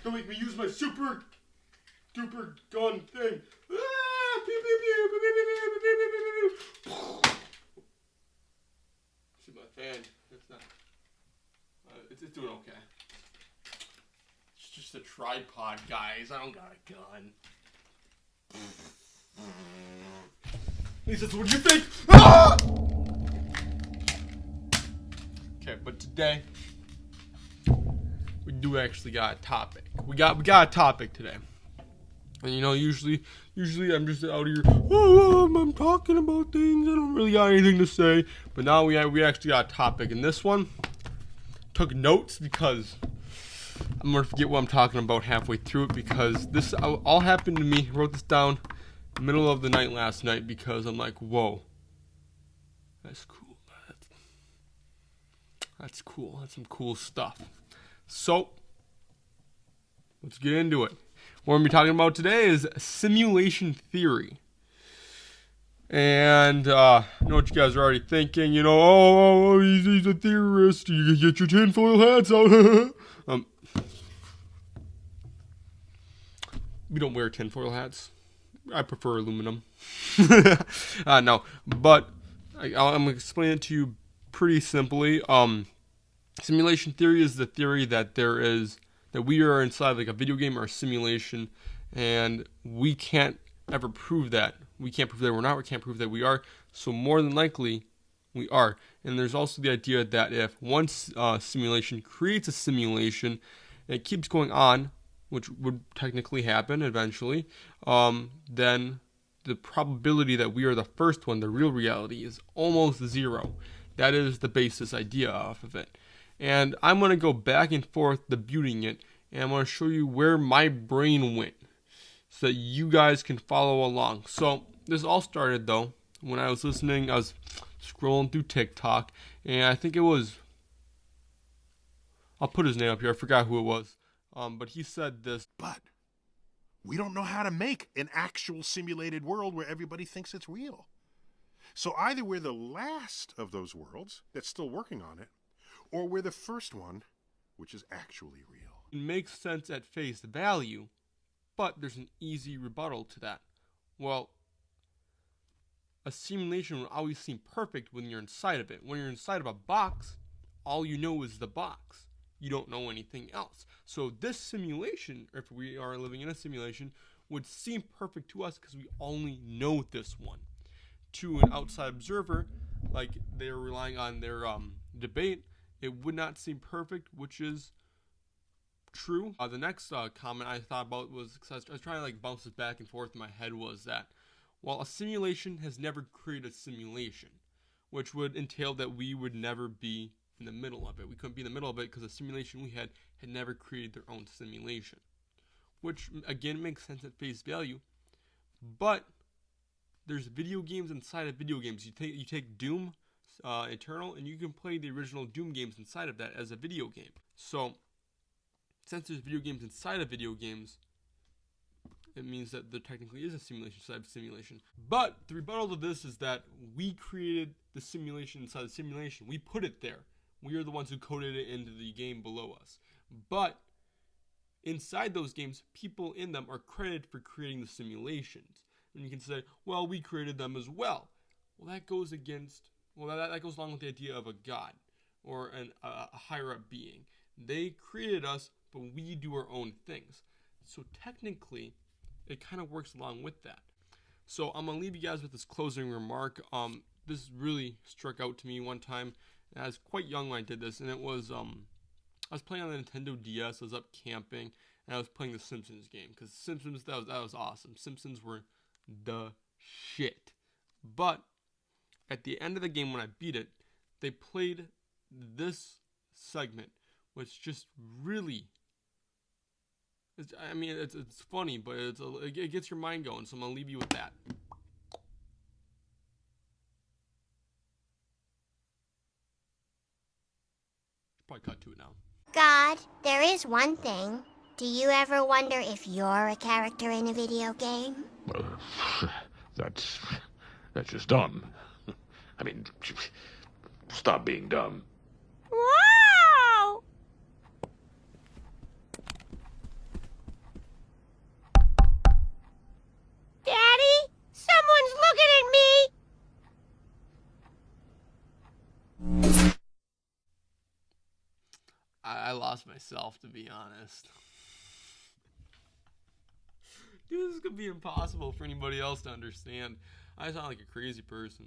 Don't make me use my super duper gun thing. Ah, pew, pew, pew, pew, pew, pew, pew, pew, pew, pew. See my fan. It's not. It's doing okay. It's just a tripod, guys. I don't got a gun. He says, "What do you think?" Ah! Okay, but today we do actually got a topic. We got a topic today. And you know, usually I'm just out here. I'm talking about things. I don't really got anything to say. But now we actually got a topic, and this one took notes because I'm gonna forget what I'm talking about halfway through it because this all happened to me. I wrote this down in the middle of the night last night because I'm like, whoa, that's cool. That's cool. That's some cool stuff. So let's get into it. What we're going to be talking about today is simulation theory. And I know what you guys are already thinking. You know, oh, he's a theorist. You get your tinfoil hats out. We don't wear tinfoil hats. I prefer aluminum. No, but I'm going to explain it to you pretty simply. Simulation theory is the theory that we are inside like a video game or a simulation, and we can't ever prove that. We can't prove that we're not. We can't prove that we are. So more than likely, we are. And there's also the idea that if one simulation creates a simulation, and it keeps going on, which would technically happen eventually, then the probability that we are the first one, the real reality, is almost zero. That is the basis idea off of it. And I'm going to go back and forth debuting it, and I'm going to show you where my brain went so that you guys can follow along. So this all started, though, when I was listening. I was scrolling through TikTok, and I think it was, I'll put his name up here. I forgot who it was. But he said this. But we don't know how to make an actual simulated world where everybody thinks it's real. So either we're the last of those worlds that's still working on it, or we're the first one, which is actually real. It makes sense at face value, but there's an easy rebuttal to that. Well, a simulation will always seem perfect when you're inside of it. When you're inside of a box, all you know is the box. You don't know anything else. So this simulation, if we are living in a simulation, would seem perfect to us because we only know this one. To an outside observer, like they're relying on their debate, it would not seem perfect, which is true. The next comment I thought about was, cause I was trying to like bounce this back and forth in my head, was that, well, a simulation has never created a simulation, which would entail that we would never be in the middle of it. We couldn't be in the middle of it because the simulation we had never created their own simulation, which again makes sense at face value. But there's video games inside of video games. You take Doom Eternal, and you can play the original Doom games inside of that as a video game. So since there's video games inside of video games, it means that there technically is a simulation inside of simulation. But the rebuttal to this is that we created the simulation inside the simulation. We put it there. We are the ones who coded it into the game below us. But inside those games, people in them are credited for creating the simulations. And you can say, well, we created them as well. Well, that goes against, that goes along with the idea of a god or a higher up being. They created us, but we do our own things. So technically, it kind of works along with that. So I'm going to leave you guys with this closing remark. This really struck out to me one time. I was quite young when I did this, and it was, I was playing on the Nintendo DS. I was up camping, and I was playing the Simpsons game, because Simpsons, that was awesome. Simpsons were the shit. But at the end of the game, when I beat it, they played this segment, which just really, it's funny, but it gets your mind going. So I'm gonna leave you with that. Probably cut to it now. God, there is one thing. Do you ever wonder if you're a character in a video game? That's just dumb. I mean, stop being dumb. Wow! I lost myself, to be honest. Dude, this could be impossible for anybody else to understand. I sound like a crazy person.